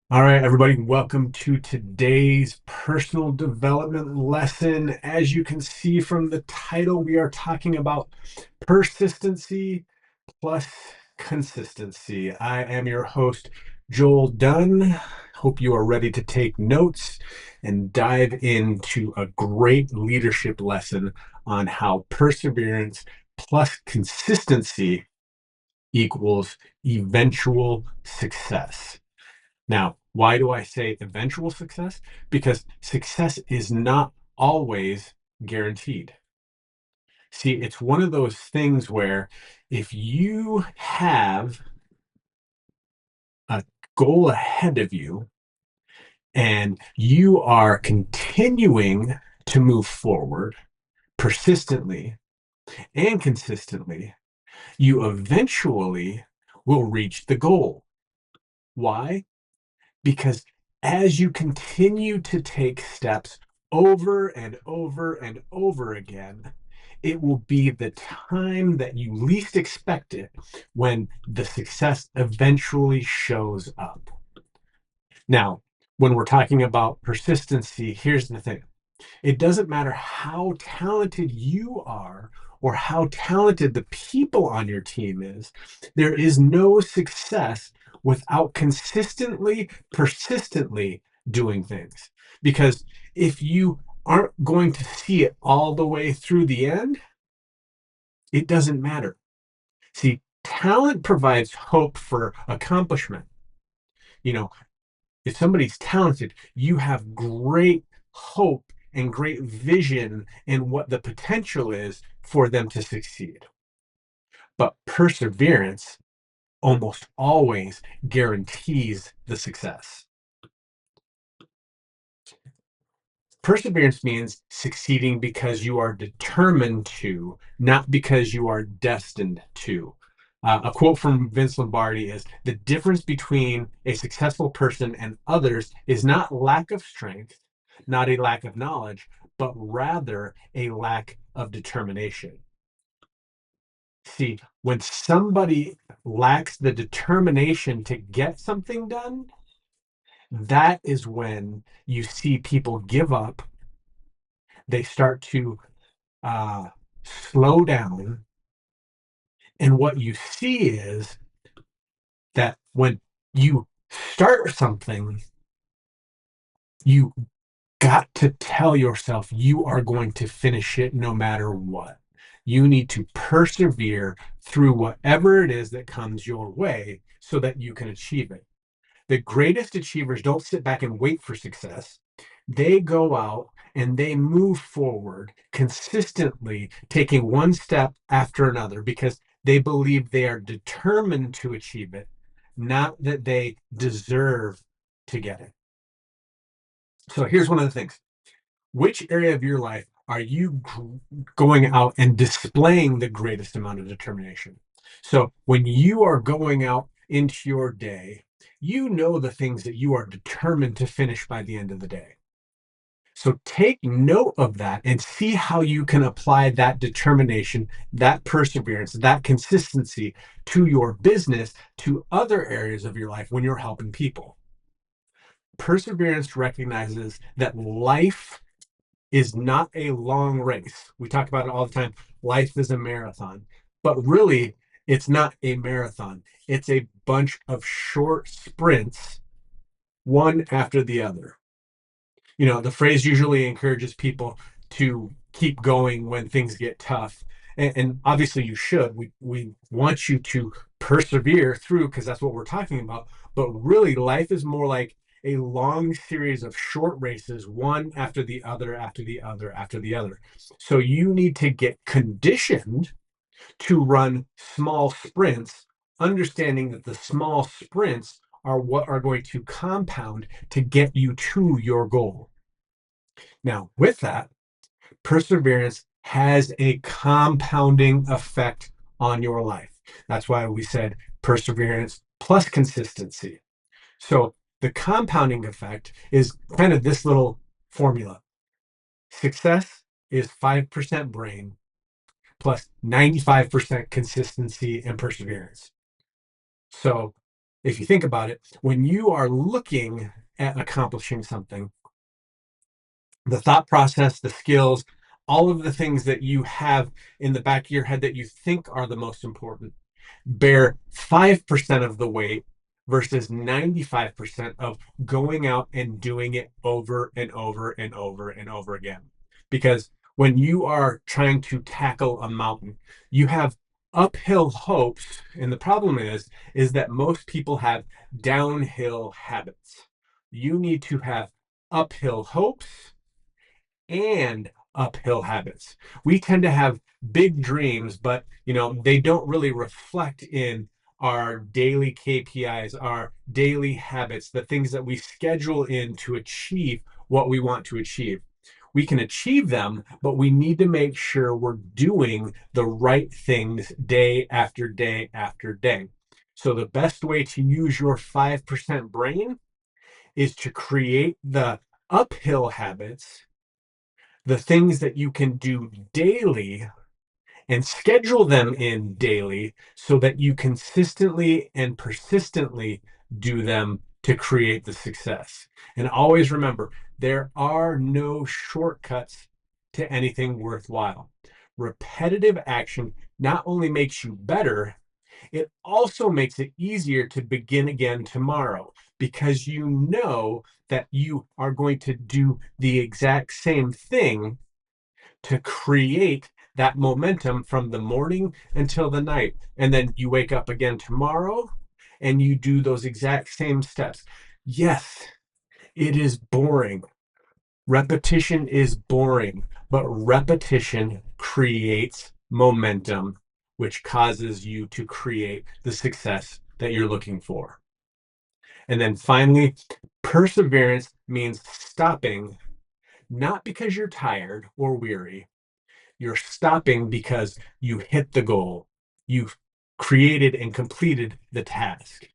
All right, everybody, welcome to today's personal development lesson. As you can see from the title, we are talking about persistency plus consistency. I am your host, Joel Dunn. Hope you are ready to take notes and dive into a great leadership lesson on how perseverance plus consistency equals eventual success. Now, why do I say eventual success? Because success is not always guaranteed. See, it's one of those things where if you have a goal ahead of you and you are continuing to move forward persistently and consistently, you eventually will reach the goal. Why? Because as you continue to take steps over and over and over again, it will be the time that you least expect it when the success eventually shows up. Now, when we're talking about persistency, here's the thing. It doesn't matter how talented you are or how talented the people on your team is. There is no success without consistently, persistently doing things. Because if you aren't going to see it all the way through the end, it doesn't matter. See, talent provides hope for accomplishment. You know, if somebody's talented, you have great hope and great vision in what the potential is for them to succeed. But perseverance almost always guarantees the success. Perseverance means succeeding because you are determined to, not because you are destined to. A quote from Vince Lombardi is the difference between a successful person and others is not lack of strength, not a lack of knowledge, but rather a lack of determination. See, when somebody lacks the determination to get something done, that is when you see people give up. They start to uh, slow down. And what you see is that when you start something, you got to tell yourself you are going to finish it no matter what. You need to persevere through whatever it is that comes your way so that you can achieve it. The greatest achievers don't sit back and wait for success. They go out and they move forward consistently, taking one step after another because they believe they are determined to achieve it, not that they deserve to get it. So here's one of the things. Which area of your life are you going out and displaying the greatest amount of determination? So when you are going out into your day, you know the things that you are determined to finish by the end of the day. So take note of that and see how you can apply that determination, that perseverance, that consistency to your business, to other areas of your life when you're helping people. Perseverance recognizes that life is not a long race. We talk about it all the time. Life is a marathon, but really, it's not a marathon. It's a bunch of short sprints, one after the other. The phrase usually encourages people to keep going when things get tough. And obviously, you should. We want you to persevere through because that's what we're talking about. But really, life is more like a long series of short races, one after the other, after the other, after the other. So you need to get conditioned to run small sprints, understanding that the small sprints are what are going to compound to get you to your goal. Now, with that, perseverance has a compounding effect on your life. That's why we said perseverance plus consistency. So the compounding effect is kind of this little formula. Success is 5% brain plus 95% consistency and perseverance. So If you think about it, when you are looking at accomplishing something, the thought process, the skills, all of the things that you have in the back of your head that you think are the most important bear 5% of the weight versus 95% of going out and doing it over and over and over and over again. Because when you are trying to tackle a mountain, you have uphill hopes. And the problem is that most people have downhill habits. You need to have uphill hopes and uphill habits. We tend to have big dreams, but they don't really reflect in our daily KPIs, our daily habits, the things that we schedule in to achieve what we want to achieve. We can achieve them, but we need to make sure we're doing the right things day after day after day. So the best way to use your 5% brain is to create the uphill habits, the things that you can do daily, and schedule them in daily so that you consistently and persistently do them to create the success. And always remember, there are no shortcuts to anything worthwhile. Repetitive action not only makes you better, it also makes it easier to begin again tomorrow because you know that you are going to do the exact same thing to create that momentum from the morning until the night. And then you wake up again tomorrow and you do those exact same steps. Yes, it is boring. Repetition is boring, but repetition creates momentum, which causes you to create the success that you're looking for. And then finally, perseverance means stopping, not because you're tired or weary. You're stopping because you hit the goal. You've created and completed the task.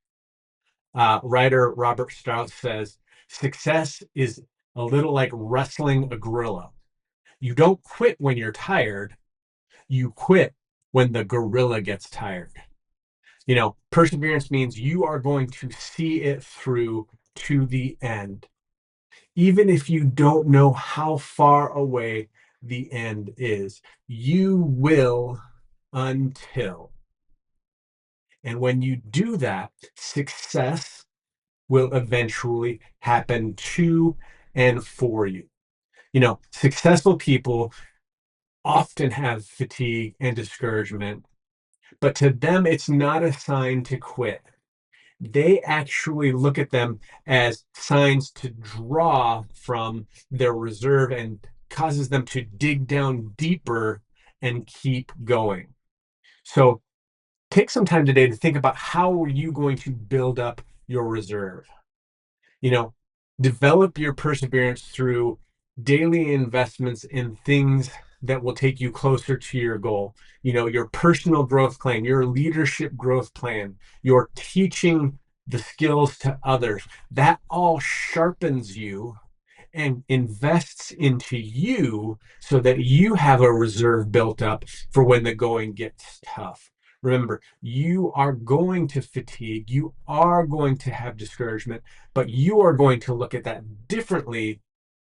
Writer Robert Strauss says, success is a little like wrestling a gorilla. You don't quit when you're tired. You quit when the gorilla gets tired. Perseverance means you are going to see it through to the end, even if you don't know how far away the end is. You will until. And when you do that, success will eventually happen to and for you. Successful people often have fatigue and discouragement, but to them, it's not a sign to quit. They actually look at them as signs to draw from their reserve and causes them to dig down deeper and keep going. So take some time today to think about how are you going to build up your reserve. You know, develop your perseverance through daily investments in things that will take you closer to your goal. Your personal growth plan, your leadership growth plan, your teaching the skills to others. That all sharpens you and invests into you so that you have a reserve built up for when the going gets tough. Remember, you are going to fatigue, you are going to have discouragement, but you are going to look at that differently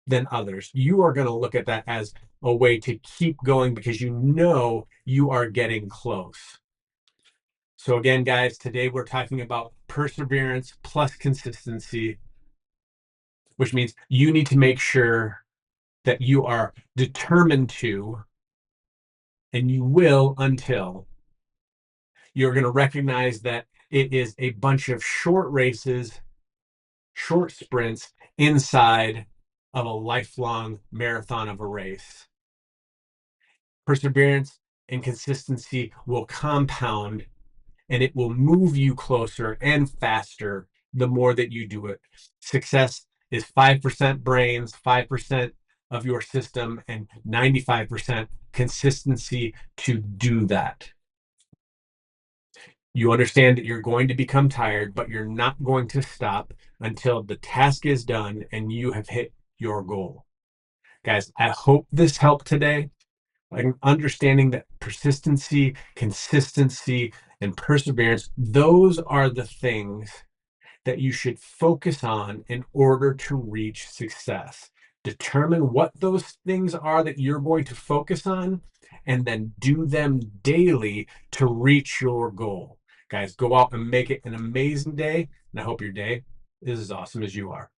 than others. You are going to look at that as a way to keep going because you know you are getting close. So, again, guys, today we're talking about perseverance plus consistency, which means you need to make sure that you are determined to, and you will until you're going to recognize that it is a bunch of short races, short sprints inside of a lifelong marathon of a race. Perseverance and consistency will compound and it will move you closer and faster the more that you do it. Success is 5% brains, 5% of your system, and 95% consistency to do that. You understand that you're going to become tired, but you're not going to stop until the task is done and you have hit your goal. Guys, I hope this helped today. Like understanding that persistency, consistency, and perseverance, those are the things that you should focus on in order to reach success. Determine what those things are that you're going to focus on, and then do them daily to reach your goal. Guys, go out and make it an amazing day. And I hope your day is as awesome as you are.